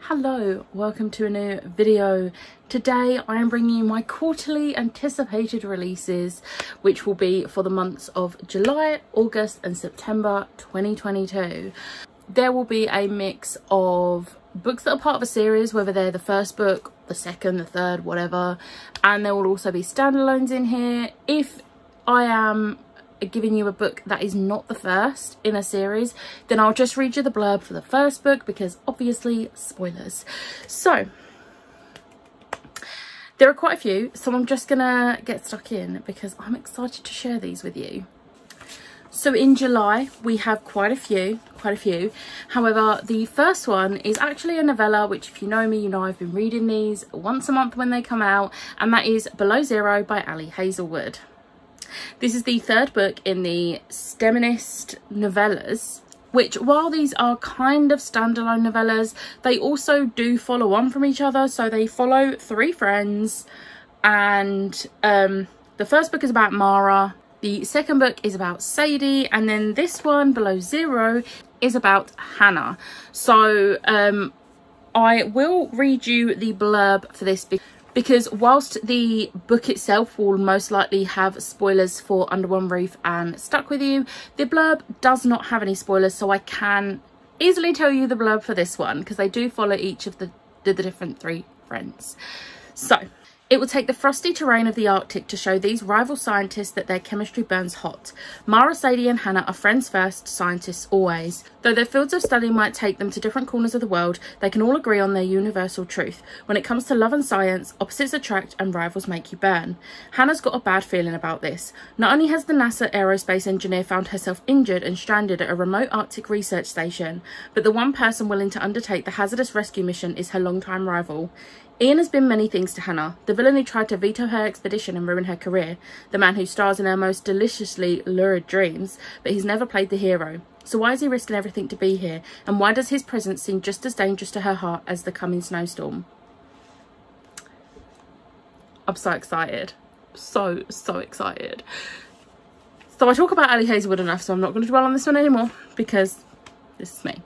Hello, welcome to a new video. Today I am bringing you my quarterly anticipated releases, which will be for the months of July, August and September 2022. There will be a mix of books that are part of a series, whether they're the first book, the second, the third, whatever, and there will also be standalones in here. If I am giving you a book that is not the first in a series, then I'll just read you the blurb for the first book, because obviously spoilers. So there are quite a few, so I'm just gonna get stuck in because I'm excited to share these with you. So in July we have quite a few. However, the first one is actually a novella, which if you know me, you know I've been reading these once a month when they come out, and that is Below Zero by Ali Hazelwood. This is the third book in the Feminist novellas, which, while these are kind of standalone novellas, they also do follow on from each other. So they follow three friends, and the first book is about Mara, the second book is about Sadie, and then this one, Below Zero, is about Hannah. So I will read you the blurb for this because whilst the book itself will most likely have spoilers for Under One Roof and Stuck With You, the blurb does not have any spoilers, so I can easily tell you the blurb for this one because they do follow each of the different three friends. So it will take the frosty terrain of the Arctic to show these rival scientists that their chemistry burns hot. Mara, Sadie and Hannah are friends first, scientists always. Though their fields of study might take them to different corners of the world, they can all agree on their universal truth. When it comes to love and science, opposites attract and rivals make you burn. Hannah's got a bad feeling about this. Not only has the NASA aerospace engineer found herself injured and stranded at a remote Arctic research station, but the one person willing to undertake the hazardous rescue mission is her longtime rival. Ian has been many things to Hannah. The villain who tried to veto her expedition and ruin her career. The man who stars in her most deliciously lurid dreams, but he's never played the hero. So why is he risking everything to be here? And why does his presence seem just as dangerous to her heart as the coming snowstorm? I'm so excited. So excited. So I talk about Ali Hazelwood enough, so I'm not going to dwell on this one anymore because this is me.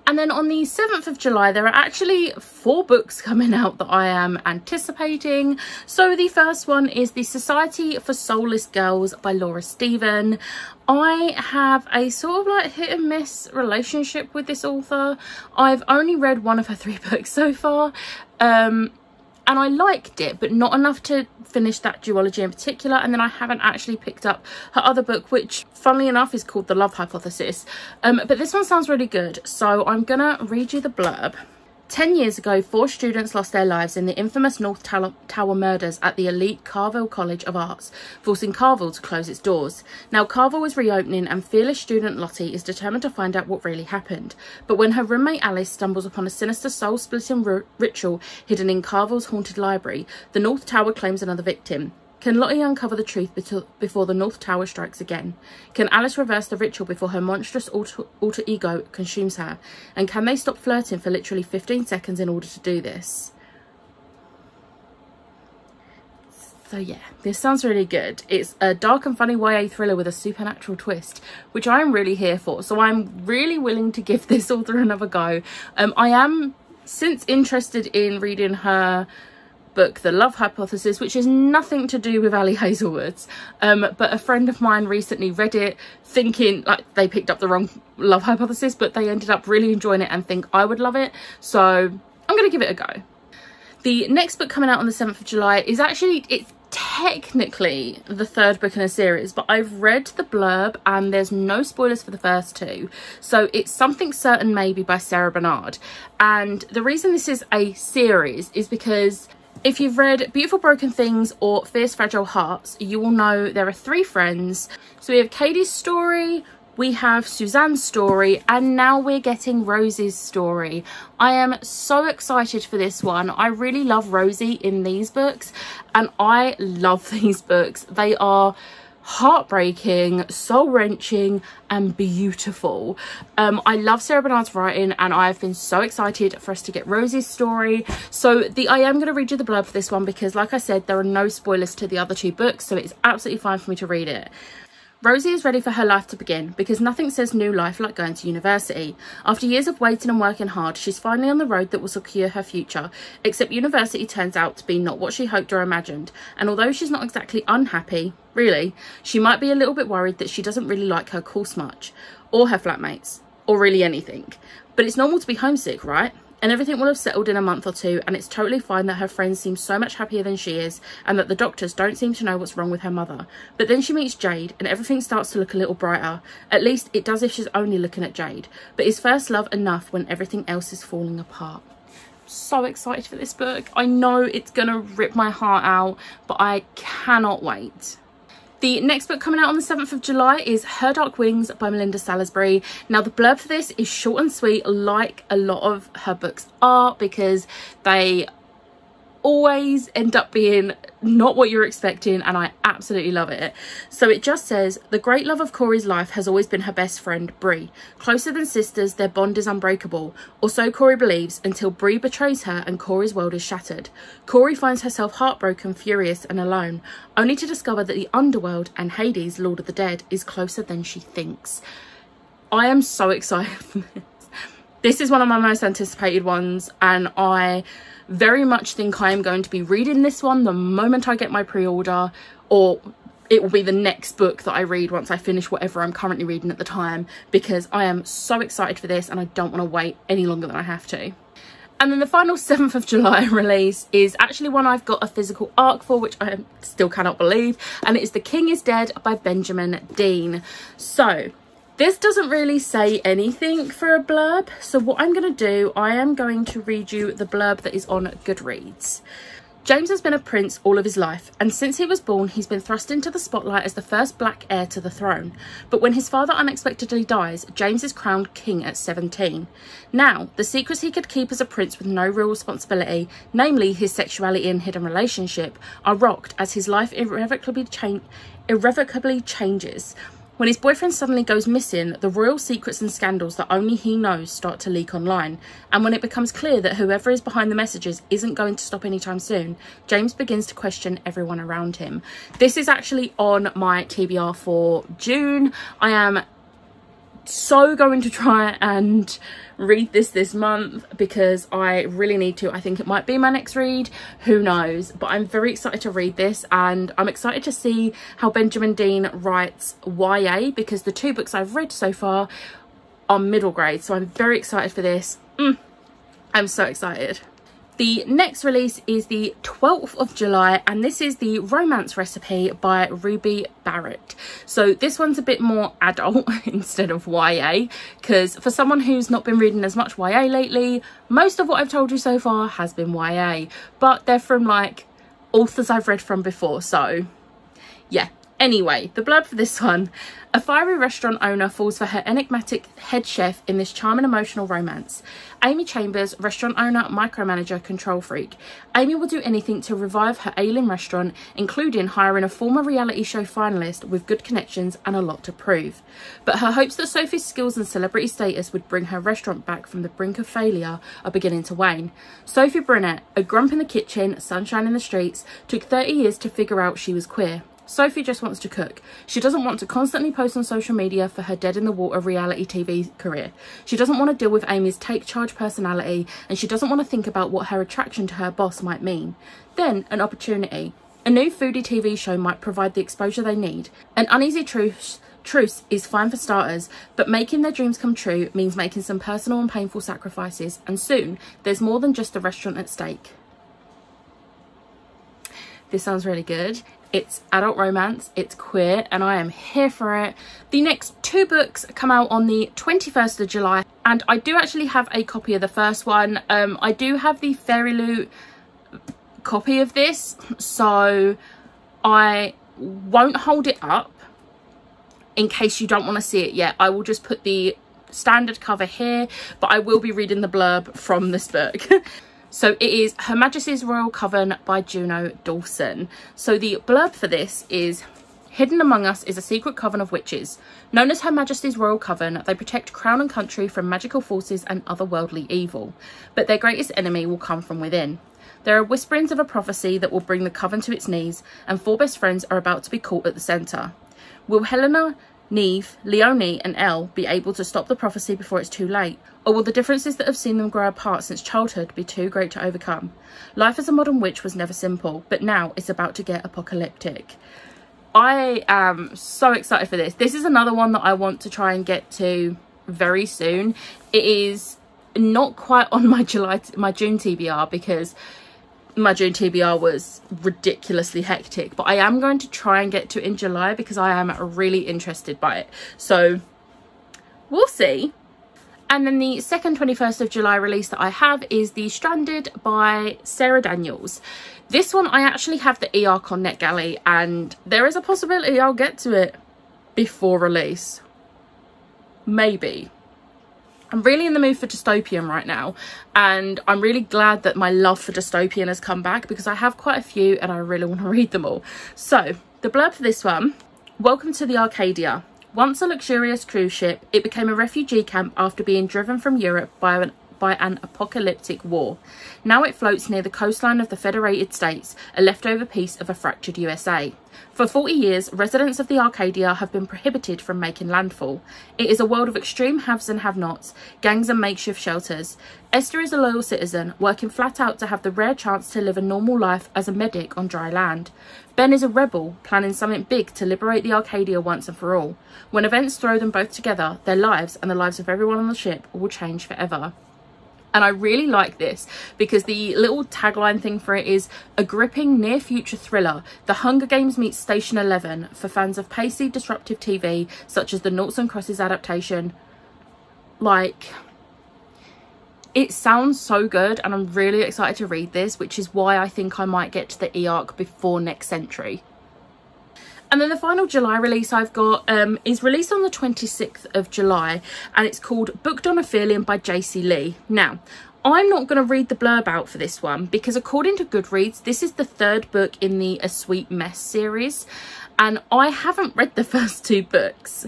And then on the 7th of July, there are actually 4 books coming out that I am anticipating. So the first one is The Society for Soulless Girls by Laura Stephen. I have a sort of like hit and miss relationship with this author. I've only read one of her 3 books so far. And I liked it, but not enough to finish that duology in particular. And then I haven't actually picked up her other book, which funnily enough is called The Love Hypothesis. But this one sounds really good, so I'm gonna read you the blurb. 10 years ago, 4 students lost their lives in the infamous North Tower murders at the elite Carville College of Arts, forcing Carville to close its doors. Now Carville is reopening and fearless student Lottie is determined to find out what really happened. But when her roommate Alice stumbles upon a sinister soul-splitting ritual hidden in Carville's haunted library, the North Tower claims another victim. Can Lottie uncover the truth before the North Tower strikes again? Can Alice reverse the ritual before her monstrous alter ego consumes her? And can they stop flirting for literally 15 seconds in order to do this? So yeah, this sounds really good. It's a dark and funny YA thriller with a supernatural twist, which I'm really here for. So I'm really willing to give this author another go. I am since interested in reading her book The Love Hypothesis, which is nothing to do with Ali Hazelwood's, but a friend of mine recently read it thinking like they picked up the wrong Love Hypothesis, but they ended up really enjoying it and think I would love it, so I'm gonna give it a go. The next book coming out on the 7th of July is actually, it's technically the 3rd book in a series, but I've read the blurb and there's no spoilers for the first 2, so it's Something Certain Maybe by Sarah Bernard. And the reason this is a series is because if you've read Beautiful Broken Things or Fierce Fragile Hearts, you will know there are 3 friends. So we have Katie's story, we have Suzanne's story, and now we're getting Rosie's story. I am so excited for this one. I really love Rosie in these books, and I love these books. They are heartbreaking, soul-wrenching and beautiful. I love Sarah Bernard's writing and I've been so excited for us to get Rosie's story. So I am going to read you the blurb for this one because like I said, there are no spoilers to the other 2 books, so it's absolutely fine for me to read it. Rosie is ready for her life to begin because nothing says new life like going to university. After years of waiting and working hard, she's finally on the road that will secure her future, except university turns out to be not what she hoped or imagined, and although she's not exactly unhappy, really, she might be a little bit worried that she doesn't really like her course much, or her flatmates, or really anything. But it's normal to be homesick, right? And everything will have settled in a month or two, and it's totally fine that her friends seem so much happier than she is, and that the doctors don't seem to know what's wrong with her mother. But then she meets Jade, and everything starts to look a little brighter. At least it does if she's only looking at Jade. But is first love enough when everything else is falling apart? So excited for this book. I know it's gonna rip my heart out, but I cannot wait. The next book coming out on the 7th of July is Her Dark Wings by Melinda Salisbury. Now, the blurb for this is short and sweet, like a lot of her books are, because they always end up being not what you're expecting, and I absolutely love it. So it just says, the great love of Corey's life has always been her best friend, Bree. Closer than sisters, their bond is unbreakable, or so Corey believes, until Bree betrays her and Corey's world is shattered. Corey finds herself heartbroken, furious and alone, only to discover that the underworld and Hades, Lord of the Dead, is closer than she thinks. I am so excited for this. This is one of my most anticipated ones, and I very much think I am going to be reading this one the moment I get my pre-order, or it will be the next book that I read once I finish whatever I'm currently reading at the time, because I am so excited for this and I don't want to wait any longer than I have to. And then the final 7th of July release is actually one I've got a physical ARC for, which I still cannot believe, and it is The King is Dead by Benjamin Dean. So this doesn't really say anything for a blurb, so what I'm going to do, I am going to read you the blurb that is on Goodreads. James has been a prince all of his life, and since he was born he's been thrust into the spotlight as the first black heir to the throne. But when his father unexpectedly dies, James is crowned king at 17. Now, the secrets he could keep as a prince with no real responsibility, namely his sexuality and hidden relationship, are rocked as his life irrevocably changes. When his boyfriend suddenly goes missing, the royal secrets and scandals that only he knows start to leak online. And when it becomes clear that whoever is behind the messages isn't going to stop anytime soon, James begins to question everyone around him. This is actually on my TBR for June. I am so going to try and read this month because I really need to. I think it might be my next read, who knows, but I'm very excited to read this, and I'm excited to see how Benjamin Dean writes YA, because the 2 books I've read so far are middle grade, so I'm very excited for this. I'm so excited. The next release is the 12th of July, and this is The Romance Recipe by Ruby Barrett. So this one's a bit more adult instead of YA, because for someone who's not been reading as much YA lately, most of what I've told you so far has been YA, but they're from like authors I've read from before, so yeah. Anyway, the blurb for this one. A fiery restaurant owner falls for her enigmatic head chef in this charming emotional romance. Amy Chambers, restaurant owner, micromanager, control freak. Amy will do anything to revive her ailing restaurant, including hiring a former reality show finalist with good connections and a lot to prove. But her hopes that Sophie's skills and celebrity status would bring her restaurant back from the brink of failure are beginning to wane. Sophie Burnett, a grump in the kitchen, sunshine in the streets, took 30 years to figure out she was queer. Sophie just wants to cook. She doesn't want to constantly post on social media for her dead-in-the-water reality TV career. She doesn't want to deal with Amy's take-charge personality, and she doesn't want to think about what her attraction to her boss might mean. Then, an opportunity. A new foodie TV show might provide the exposure they need. An uneasy truce is fine for starters, but making their dreams come true means making some personal and painful sacrifices, and soon, there's more than just the restaurant at stake. This sounds really good. It's adult romance, it's queer, and I am here for it. The next 2 books come out on the 21st of July, and I do actually have a copy of the first one. I do have the Fairy Loot copy of this, so I won't hold it up in case you don't want to see it yet. I will just put the standard cover here, but I will be reading the blurb from this book. So it is Her Majesty's Royal Coven by Juno Dawson. So the blurb for this is, hidden among us is a secret coven of witches. Known as Her Majesty's Royal Coven, they protect crown and country from magical forces and otherworldly evil. But their greatest enemy will come from within. There are whisperings of a prophecy that will bring the coven to its knees, and 4 best friends are about to be caught at the centre. Will Helena, Neve, Leonie and Elle be able to stop the prophecy before it's too late? Or will the differences that have seen them grow apart since childhood be too great to overcome? Life as a modern witch was never simple, but now it's about to get apocalyptic. I am so excited for this. This is another one that I want to try and get to very soon. It is not quite on my June TBR because my June TBR was ridiculously hectic, but I am going to try and get to it in July because I am really interested by it. So we'll see. And then the second 21st of July release that I have is The Stranded by Sarah Daniels. This one I actually have the e-arc on NetGalley, and there is a possibility I'll get to it before release. Maybe. I'm really in the mood for dystopian right now, and I'm really glad that my love for dystopian has come back because I have quite a few and I really want to read them all. So the blurb for this one: welcome to the Arcadia. Once a luxurious cruise ship, it became a refugee camp after being driven from Europe by an apocalyptic war. Now it floats near the coastline of the Federated States, a leftover piece of a fractured USA. For 40 years, residents of the Arcadia have been prohibited from making landfall. It is a world of extreme haves and have-nots, gangs and makeshift shelters. Esther is a loyal citizen, working flat out to have the rare chance to live a normal life as a medic on dry land. Ben is a rebel, planning something big to liberate the Arcadia once and for all. When events throw them both together, their lives and the lives of everyone on the ship will change forever. And I really like this because the little tagline thing for it is a gripping near-future thriller. The Hunger Games meets Station 11 for fans of pacey, disruptive TV, such as the Noughts and Crosses adaptation. Like, it sounds so good and I'm really excited to read this, which is why I think I might get to the e-arc before next century. And then the final July release I've got is released on the 26th of July, and it's called Booked on Ophelia by JC Lee. Now, I'm not going to read the blurb out for this one because according to Goodreads, this is the third book in the A Sweet Mess series, and I haven't read the first two books.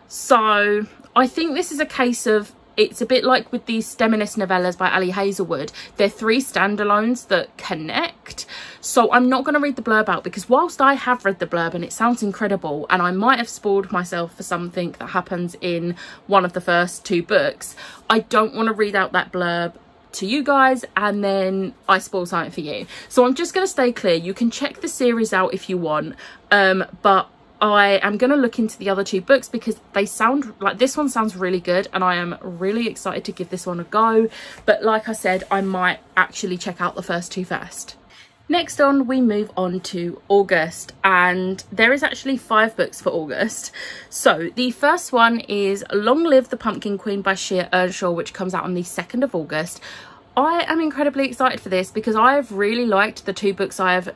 So I think this is a case of, it's a bit like with these Steminist novellas by Ali Hazelwood. They're three standalones that connect. So I'm not going to read the blurb out because whilst I have read the blurb and it sounds incredible and I might have spoiled myself for something that happens in one of the first two books, I don't want to read out that blurb to you guys and then I spoil something for you. So I'm just going to stay clear. You can check the series out if you want, but I am going to look into the other two books because they sound like, this one sounds really good and I am really excited to give this one a go. But like I said, I might actually check out the first two first. Next on, we move on to August, and there is actually 5 books for August. So the first one is Long Live the Pumpkin Queen by Shea Earnshaw, which comes out on the 2nd of August. I am incredibly excited for this because I've really liked the 2 books I have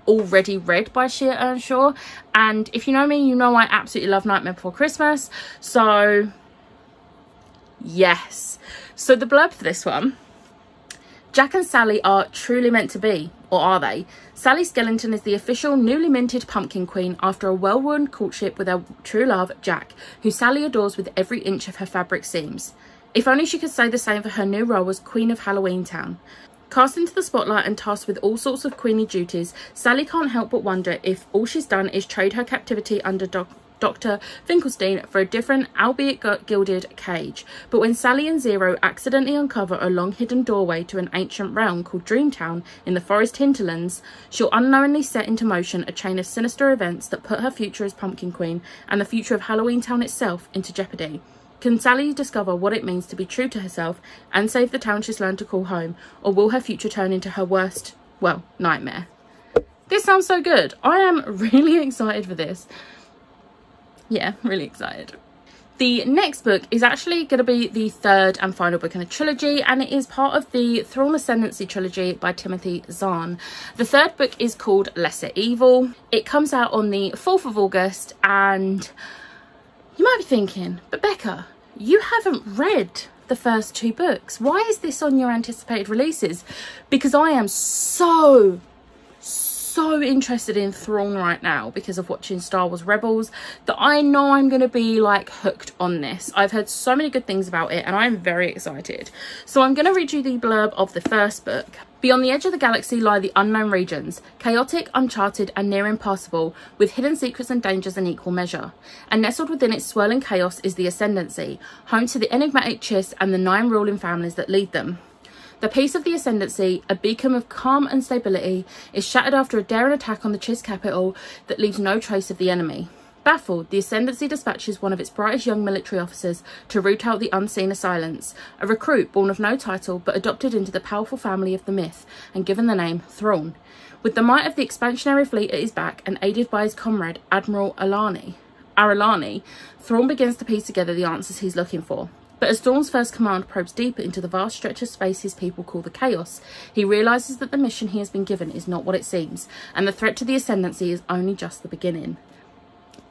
already read by Shea Earnshaw, and if you know me, you know I absolutely love Nightmare Before Christmas. So yes. So the blurb for this one: Jack and Sally are truly meant to be, or are they? Sally Skellington is the official newly minted Pumpkin Queen after a well-worn courtship with her true love, Jack, who Sally adores with every inch of her fabric seams. If only she could say the same for her new role as Queen of Halloween Town. Cast into the spotlight and tasked with all sorts of queenie duties, Sally can't help but wonder if all she's done is trade her captivity under Dr. Finkelstein for a different, albeit gilded, cage. But when Sally and Zero accidentally uncover a long-hidden doorway to an ancient realm called Dreamtown in the forest hinterlands, she'll unknowingly set into motion a chain of sinister events that put her future as Pumpkin Queen and the future of Halloween Town itself into jeopardy. Can Sally discover what it means to be true to herself and save the town she's learned to call home, or will her future turn into her worst, well, nightmare? This sounds so good. I am really excited for this. Yeah, really excited. The next book is actually going to be the 3rd and final book in the trilogy, and it is part of the Thrawn Ascendancy trilogy by Timothy Zahn. The 3rd book is called Lesser Evil. It comes out on the 4th of August, and you might be thinking, but Becca, you haven't read the first 2 books. Why is this on your anticipated releases? Because I am so interested in Thrawn right now because of watching Star Wars Rebels that I know I'm going to be like hooked on this. I've heard so many good things about it and I'm very excited. So I'm going to read you the blurb of the first book. Beyond the edge of the galaxy lie the unknown regions, chaotic, uncharted and near impassable, with hidden secrets and dangers in equal measure. And nestled within its swirling chaos is the Ascendancy, home to the enigmatic Chiss and the 9 ruling families that lead them. The peace of the Ascendancy, a beacon of calm and stability, is shattered after a daring attack on the Chiss capital that leaves no trace of the enemy. Baffled, the Ascendancy dispatches one of its brightest young military officers to root out the unseen assailants, a recruit born of no title but adopted into the powerful family of the myth and given the name Thrawn. With the might of the expansionary fleet at his back and aided by his comrade Admiral Aralani, Thrawn begins to piece together the answers he's looking for. But as Thrawn's first command probes deeper into the vast stretch of space his people call the Chaos, he realises that the mission he has been given is not what it seems, and the threat to the Ascendancy is only just the beginning.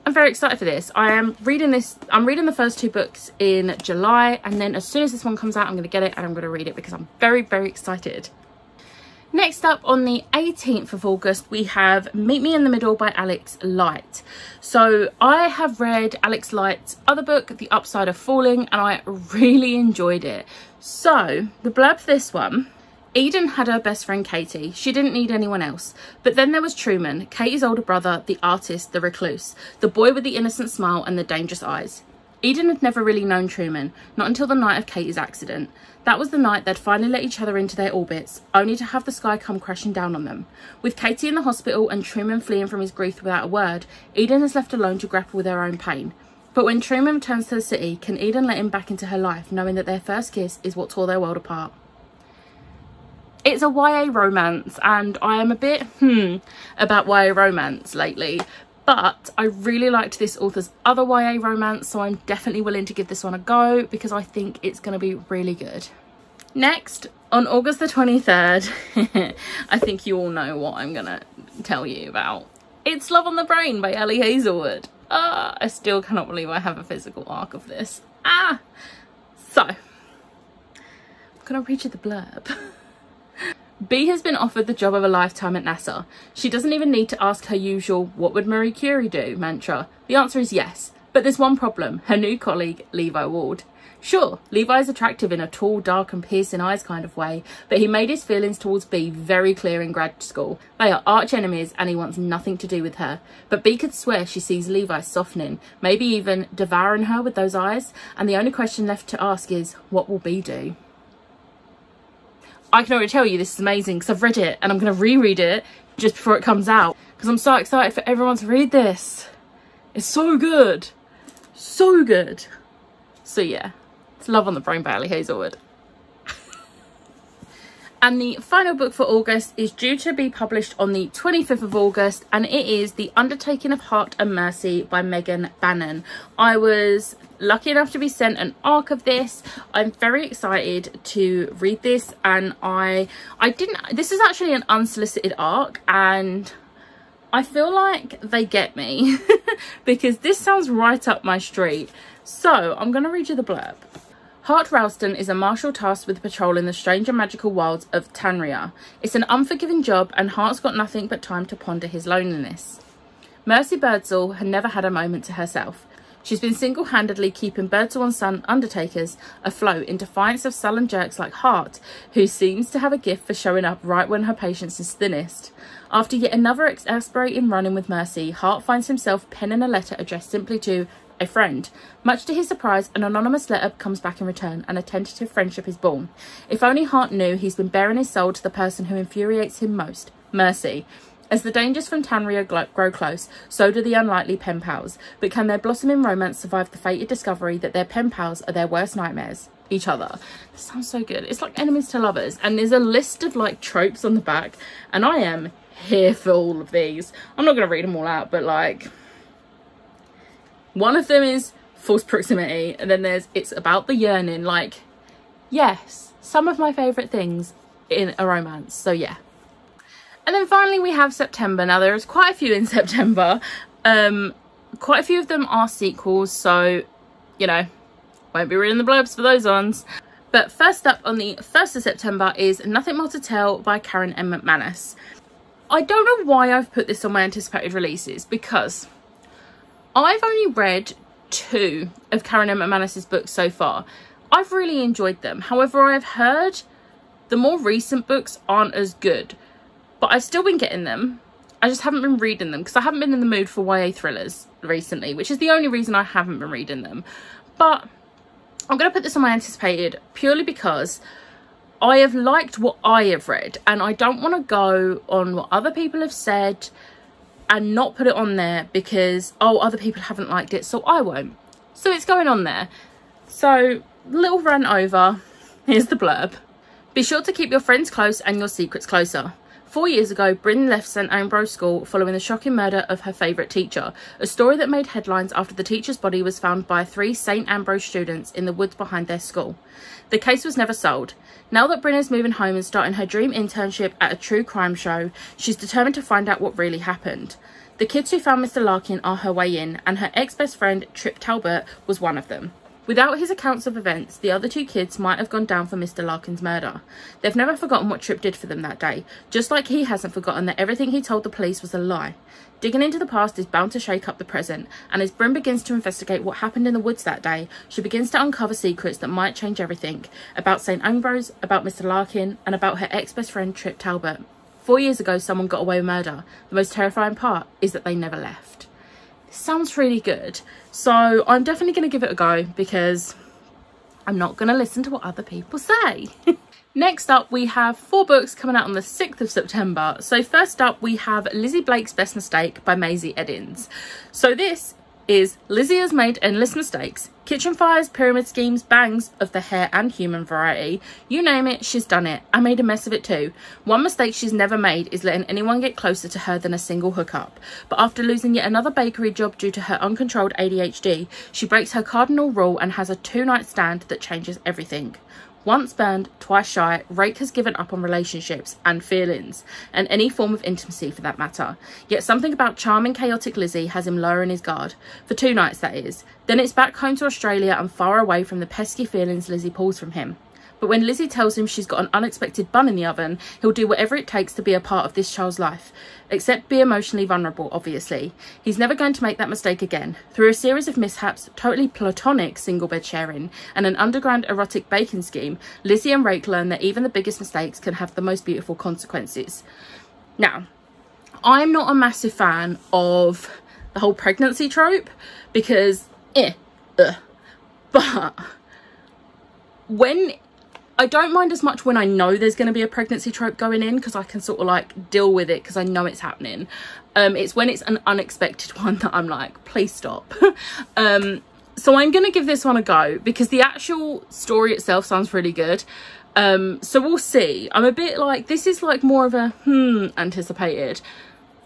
I'm very excited for this. I'm reading the first 2 books in July, and then as soon as this one comes out, I'm going to get it and I'm going to read it because I'm very, very excited. Next up, on the 18th of August, we have Meet Me in the Middle by Alex Light. So I have read Alex Light's other book, The Upside of Falling, and I really enjoyed it. So the blurb for this one: Eden had her best friend Katie. She didn't need anyone else. But then there was Truman, Katie's older brother, the artist, the recluse, the boy with the innocent smile and the dangerous eyes. Eden had never really known Truman, not until the night of Katie's accident. That was the night they'd finally let each other into their orbits, only to have the sky come crashing down on them. With Katie in the hospital and Truman fleeing from his grief without a word, Eden is left alone to grapple with her own pain. But when Truman returns to the city, can Eden let him back into her life, knowing that their first kiss is what tore their world apart? It's a YA romance, and I am a bit about YA romance lately, but I really liked this author's other YA romance, so I'm definitely willing to give this one a go because I think it's going to be really good. Next, on August the 23rd, I think you all know what I'm going to tell you about. It's Love on the Brain by Ellie Hazelwood. I still cannot believe I have a physical arc of this. So, I'm going to read you the blurb. Bea has been offered the job of a lifetime at NASA. She doesn't even need to ask her usual "what would Marie Curie do" mantra. The answer is yes. But there's one problem: her new colleague, Levi Ward. Sure, Levi is attractive in a tall, dark and piercing eyes kind of way, but he made his feelings towards Bea very clear in grad school. They are arch enemies and he wants nothing to do with her. But Bea could swear she sees Levi softening, maybe even devouring her with those eyes, and the only question left to ask is, what will Bea do? I can already tell you this is amazing because I've read it and I'm going to reread it just before it comes out because I'm so excited for everyone to read this. It's so good. So good. So yeah, it's Love on the Brain by Ellie Hazelwood. And the final book for August is due to be published on the 25th of August, and it is The Undertaking of Heart and Mercy by Megan Bannon. I was lucky enough to be sent an arc of this. I'm very excited to read this, and this is actually an unsolicited arc, and I feel like they get me because this sounds right up my street. So I'm going to read you the blurb. Hart Ralston is a marshal tasked with patrolling the strange and magical wilds of Tanria. It's an unforgiving job, and Hart's got nothing but time to ponder his loneliness. Mercy Birdsall had never had a moment to herself. She's been single-handedly keeping Birdsall & Son undertakers afloat in defiance of sullen jerks like Hart, who seems to have a gift for showing up right when her patience is thinnest. After yet another exasperating run-in with Mercy, Hart finds himself penning a letter addressed simply to a friend. Much to his surprise, an anonymous letter comes back in return, and a tentative friendship is born. If only Hart knew he's been bearing his soul to the person who infuriates him most, Mercy. As the dangers from Tanria grow close, so do the unlikely pen pals. But can their blossoming romance survive the fated discovery that their pen pals are their worst nightmares? Each other. This sounds so good. It's like enemies to lovers, and there's a list of like tropes on the back, and I am here for all of these. I'm not going to read them all out, but like, one of them is false proximity, and then there's it's about the yearning. Like, yes, some of my favourite things in a romance. So yeah. And then finally we have September. Now there is quite a few in September. Quite a few of them are sequels, so you know, won't be reading the blurbs for those ones. But first up on the 1st of September is Nothing More to Tell by Karen M. McManus. I don't know why I've put this on my anticipated releases, because I've only read 2 of Karen M. McManus's books so far. I've really enjoyed them. However, I've heard The more recent books aren't as good, but I've still been getting them. I just haven't been reading them because I haven't been in the mood for YA thrillers recently, which is the only reason I haven't been reading them. But I'm going to put this on my anticipated purely because I have liked what I have read, and I don't want to go on what other people have said and not put it on there because, oh, other people haven't liked it, so I won't. So it's going on there. So, little rant over. Here's the blurb. Be sure to keep your friends close and your secrets closer. 4 years ago, Bryn left St Ambrose School following the shocking murder of her favourite teacher, a story that made headlines after the teacher's body was found by 3 St Ambrose students in the woods behind their school. The case was never solved. Now that Bryn is moving home and starting her dream internship at a true crime show, she's determined to find out what really happened. The kids who found Mr Larkin are her way in, and her ex-best friend, Trip Talbot, was one of them. Without his accounts of events, the other 2 kids might have gone down for Mr Larkin's murder. They've never forgotten what Trip did for them that day, just like he hasn't forgotten that everything he told the police was a lie. Digging into the past is bound to shake up the present, and as Bryn begins to investigate what happened in the woods that day, she begins to uncover secrets that might change everything, about St Ambrose, about Mr Larkin, and about her ex-best friend Trip Talbot. 4 years ago, someone got away with murder. The most terrifying part is that they never left. Sounds really good, so I'm definitely going to give it a go because I'm not going to listen to what other people say. Next up, we have 4 books coming out on the 6th of September. So first up, we have Lizzie Blake's Best Mistake by Maisie Edins. So this is Lizzie has made endless mistakes. Kitchen fires, pyramid schemes, bangs of the hair and human variety. You name it, she's done it. I made a mess of it too. One mistake she's never made is letting anyone get closer to her than a single hookup. But after losing yet another bakery job due to her uncontrolled ADHD, she breaks her cardinal rule and has a 2-night stand that changes everything. Once burned, twice shy, Rake has given up on relationships and feelings, and any form of intimacy for that matter. Yet something about charming, chaotic Lizzie has him lowering his guard. For 2 nights, that is. Then it's back home to Australia and far away from the pesky feelings Lizzie pulls from him. But when Lizzie tells him she's got an unexpected bun in the oven, he'll do whatever it takes to be a part of this child's life. Except be emotionally vulnerable, obviously. He's never going to make that mistake again. Through a series of mishaps, totally platonic single bed sharing, and an underground erotic baking scheme, Lizzie and Rake learn that even the biggest mistakes can have the most beautiful consequences. Now, I'm not a massive fan of the whole pregnancy trope, because, but when... I don't mind as much when I know there's going to be a pregnancy trope going in, because I can sort of like deal with it because I know it's happening. It's when it's an unexpected one that I'm like, please stop. So I'm going to give this one a go because the actual story itself sounds really good. So we'll see. I'm a bit like, this is like more of a anticipated.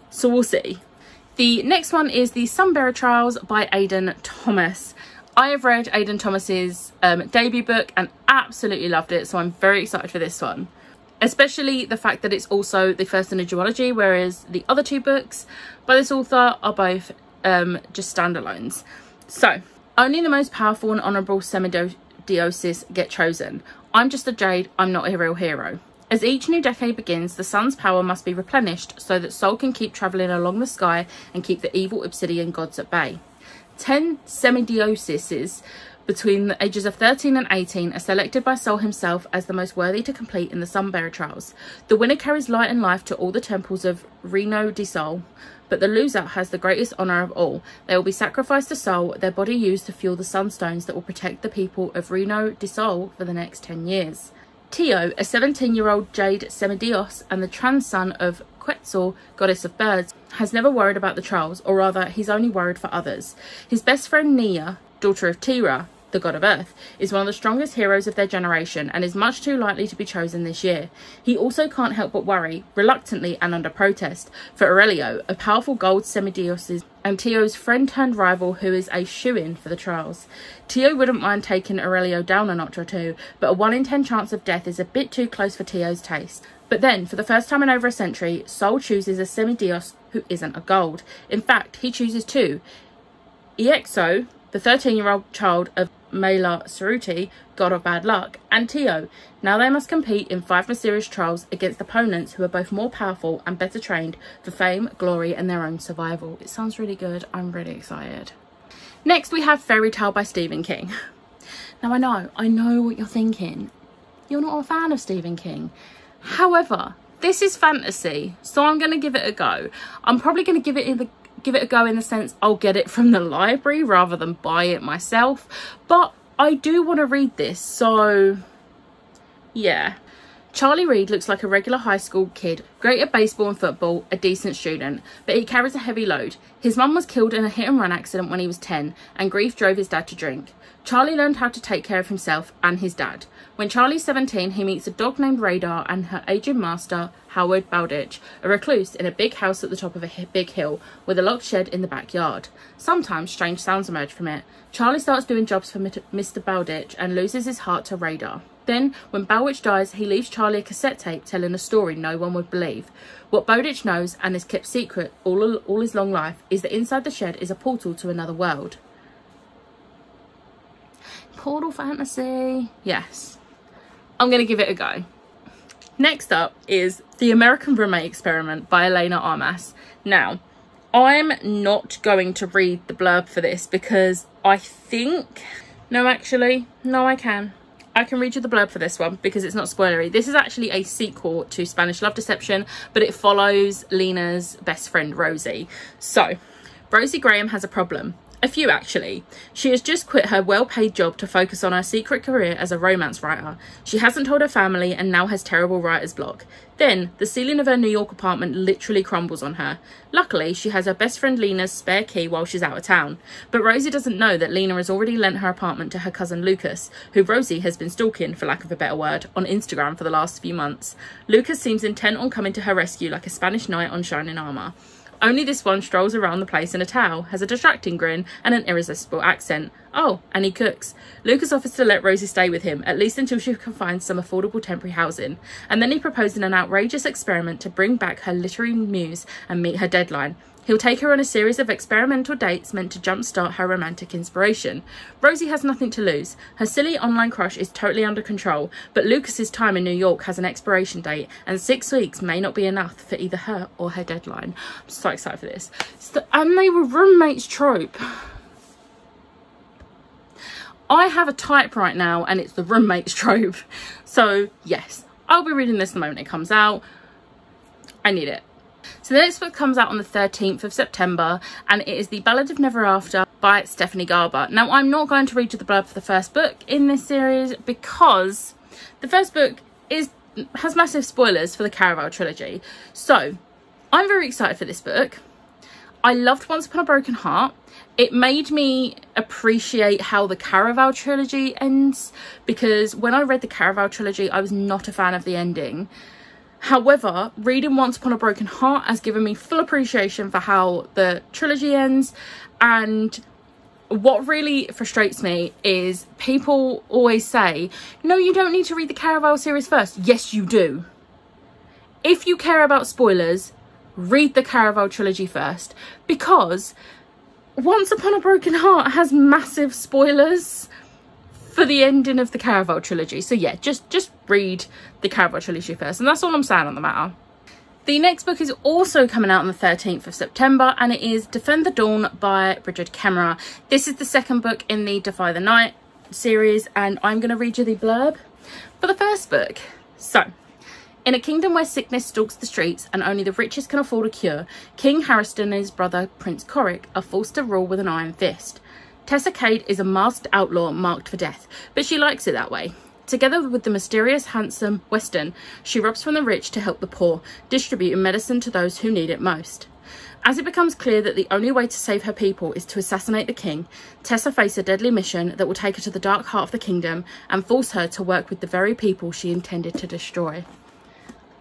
So we'll see. The next one is the Sunbury Trials by Aidan Thomas. I have read Aidan Thomas's debut book and absolutely loved it, so I'm very excited for this one. Especially the fact that it's also the first in a duology, whereas the other 2 books by this author are both just standalones. So, only the most powerful and honourable semidiosis get chosen. I'm just a jade, I'm not a real hero. As each new decade begins, the sun's power must be replenished so that Sol can keep travelling along the sky and keep the evil obsidian gods at bay. 10 semidioses between the ages of 13 and 18 are selected by Sol himself as the most worthy to complete in the Sunbury Trials. The winner carries light and life to all the temples of Reno di Sol, but the loser has the greatest honour of all. They will be sacrificed to Sol, their body used to fuel the sunstones that will protect the people of Reno di Sol for the next 10 years. Tio, a 17-year-old jade semidios and the trans son of Quetzal, goddess of birds, has never worried about the trials, or rather, he's only worried for others. His best friend Nia, daughter of Tira, the god of earth, is one of the strongest heroes of their generation and is much too likely to be chosen this year. He also can't help but worry, reluctantly and under protest, for Aurelio, a powerful gold semidios and Tio's friend-turned-rival who is a shoo-in for the trials. Tio wouldn't mind taking Aurelio down a notch or 2, but a 1 in 10 chance of death is a bit too close for Tio's taste. But then, for the first time in over a century, Sol chooses a semidios who isn't a gold. In fact, he chooses 2. Iexo, the 13-year-old child of Mela Ceruti, god of bad luck, and Tio. Now they must compete in 5 mysterious trials against opponents who are both more powerful and better trained for fame, glory, and their own survival. It sounds really good. I'm really excited. Next, we have Fairy Tale by Stephen King. Now, I know what you're thinking. you're not a fan of Stephen King. However, this is fantasy, so I'm going to give it a go. I'm probably going to give it a go in the sense I'll get it from the library rather than buy it myself. But I do want to read this, so yeah. Charlie Reed looks like a regular high school kid, great at baseball and football, a decent student, but he carries a heavy load. His mum was killed in a hit-and-run accident when he was 10, and grief drove his dad to drink. Charlie learned how to take care of himself and his dad. When Charlie's 17, he meets a dog named Radar and her aging master, Howard Bowditch, a recluse in a big house at the top of a big hill with a locked shed in the backyard. Sometimes strange sounds emerge from it. Charlie starts doing jobs for Mr. Bowditch and loses his heart to Radar. Then, when Bowditch dies, he leaves Charlie a cassette tape telling a story no one would believe. What Bowditch knows, and is kept secret all his long life, is that inside the shed is a portal to another world. Portal fantasy. Yes. I'm going to give it a go. Next up is The American Roommate Experiment by Elena Armas. Now, I'm not going to read the blurb for this because I think... No, actually. No, I can. I can read you the blurb for this one because it's not spoilery. This is actually a sequel to Spanish Love Deception, but it follows Lena's best friend, Rosie. So, Rosie Graham has a problem. A few, actually. She has just quit her well-paid job to focus on her secret career as a romance writer. She hasn't told her family and now has terrible writer's block. Then, the ceiling of her New York apartment literally crumbles on her. Luckily, she has her best friend Lena's spare key while she's out of town. But Rosie doesn't know that Lena has already lent her apartment to her cousin Lucas, who Rosie has been stalking, for lack of a better word, on Instagram for the last few months. Lucas seems intent on coming to her rescue like a Spanish knight on shining armour. Only this one strolls around the place in a towel, has a distracting grin and an irresistible accent. Oh, and he cooks. Lucas offers to let Rosie stay with him, at least until she can find some affordable temporary housing. And then he proposes an outrageous experiment to bring back her literary muse and meet her deadline. He'll take her on a series of experimental dates meant to jumpstart her romantic inspiration. Rosie has nothing to lose. Her silly online crush is totally under control, but Lucas's time in New York has an expiration date, and 6 weeks may not be enough for either her or her deadline. I'm so excited for this. And they were roommates trope. I have a type right now, and it's the roommates trope. So, yes, I'll be reading this the moment it comes out. I need it. So the next book comes out on the 13th of September, and it is The Ballad of Never After by Stephanie Garber. Now, I'm not going to read you the blurb for the first book in this series because the first book has massive spoilers for the Caraval trilogy. So, I'm very excited for this book. I loved Once Upon a Broken Heart. It made me appreciate how the Caraval trilogy ends, because when I read the Caraval trilogy, I was not a fan of the ending. However, reading Once Upon a Broken Heart has given me full appreciation for how the trilogy ends. And what really frustrates me is people always say, no, you don't need to read the Caraval series first. Yes, you do. If you care about spoilers, read the Caraval trilogy first, because Once Upon a Broken Heart has massive spoilers for the ending of the Caraval trilogy. So yeah, just read the Caraval trilogy first, and that's all I'm saying on the matter. The next book is also coming out on the 13th of September, and it is Defend the Dawn by Bridget Kemmerer. This is the second book in the Defy the Night series, and I'm going to read you the blurb for the first book. So, in a kingdom where sickness stalks the streets and only the richest can afford a cure, King Harriston and his brother Prince Coric are forced to rule with an iron fist. Tessa Cade is a masked outlaw marked for death, but she likes it that way. Together with the mysterious, handsome Weston, she robs from the rich to help the poor, distributing medicine to those who need it most. As it becomes clear that the only way to save her people is to assassinate the king, Tessa faces a deadly mission that will take her to the dark heart of the kingdom and force her to work with the very people she intended to destroy.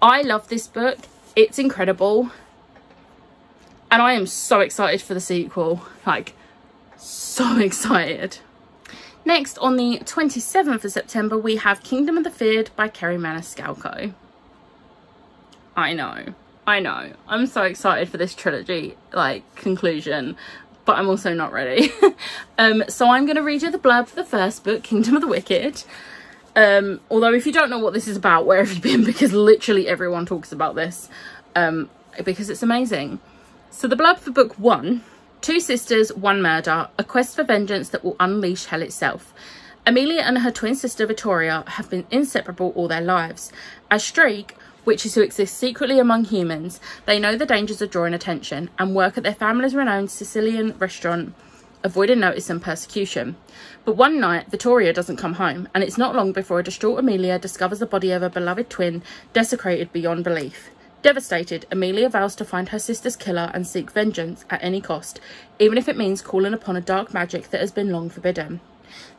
I love this book. It's incredible. And I am so excited for the sequel. Like, so excited. Next, on the 27th of September, we have Kingdom of the Feared by Kerry Maniscalco. I know. I'm so excited for this trilogy, like, conclusion, but I'm also not ready. So I'm going to read you the blurb for the first book, Kingdom of the Wicked. Although if you don't know what this is about, where have you been? Because literally everyone talks about this, because it's amazing. So the blurb for book 1: 2 sisters, 1 murder, a quest for vengeance that will unleash hell itself. Amelia and her twin sister Victoria have been inseparable all their lives. As streak witches who exist secretly among humans, they know the dangers of drawing attention and work at their family's renowned Sicilian restaurant, avoiding notice and persecution. But one night, Victoria doesn't come home, and it's not long before a distraught Amelia discovers the body of her beloved twin, desecrated beyond belief. Devastated, Amelia vows to find her sister's killer and seek vengeance at any cost, even if it means calling upon a dark magic that has been long forbidden.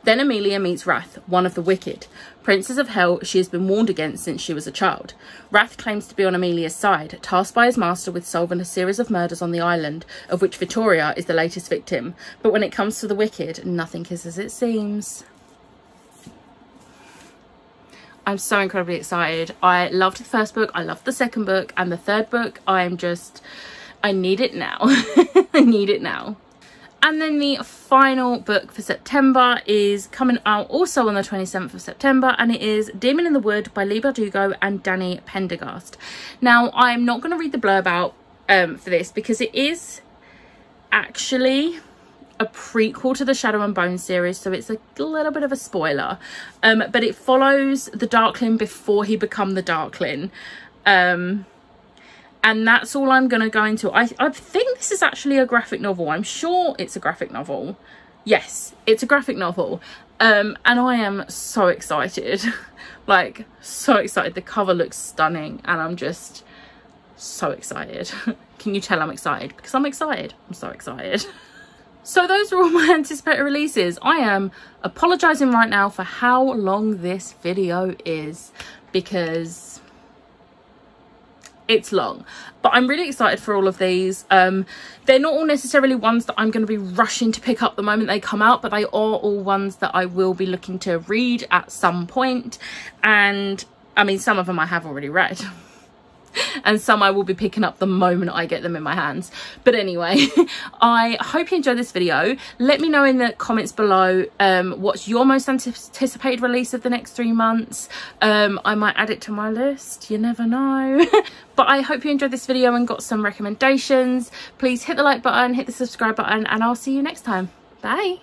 Then Amelia meets Wrath, one of the wicked, princes of hell she has been warned against since she was a child. Wrath claims to be on Amelia's side, tasked by his master with solving a series of murders on the island, of which Victoria is the latest victim. But when it comes to the wicked, nothing is as it seems. I'm so incredibly excited. I loved the first book, I loved the second book, and the third book, I need it now. I need it now. And then the final book for September is coming out also on the 27th of September, and it is Demon in the Wood by Lee Bardugo and Danny Pendergast. Now, I'm not going to read the blurb out for this because it is actually a prequel to the Shadow and Bone series, so it's a little bit of a spoiler. But it follows the Darkling before he becomes the Darkling. And that's all I'm going to go into. I think this is actually a graphic novel. I'm sure it's a graphic novel. Yes, it's a graphic novel. And I am so excited. Like, so excited. The cover looks stunning. And I'm just so excited. Can you tell I'm excited? Because I'm excited. I'm so excited. So those are all my anticipated releases. I am apologising right now for how long this video is, because it's long, but I'm really excited for all of these. They're not all necessarily ones that I'm going to be rushing to pick up the moment they come out, but they are all ones that I will be looking to read at some point. And I mean, some of them I have already read and some I will be picking up the moment I get them in my hands. But anyway, I hope you enjoyed this video. Let me know in the comments below what's your most anticipated release of the next 3 months. I might add it to my list, you never know. But I hope you enjoyed this video and got some recommendations. Please hit the like button, hit the subscribe button, and I'll see you next time. Bye.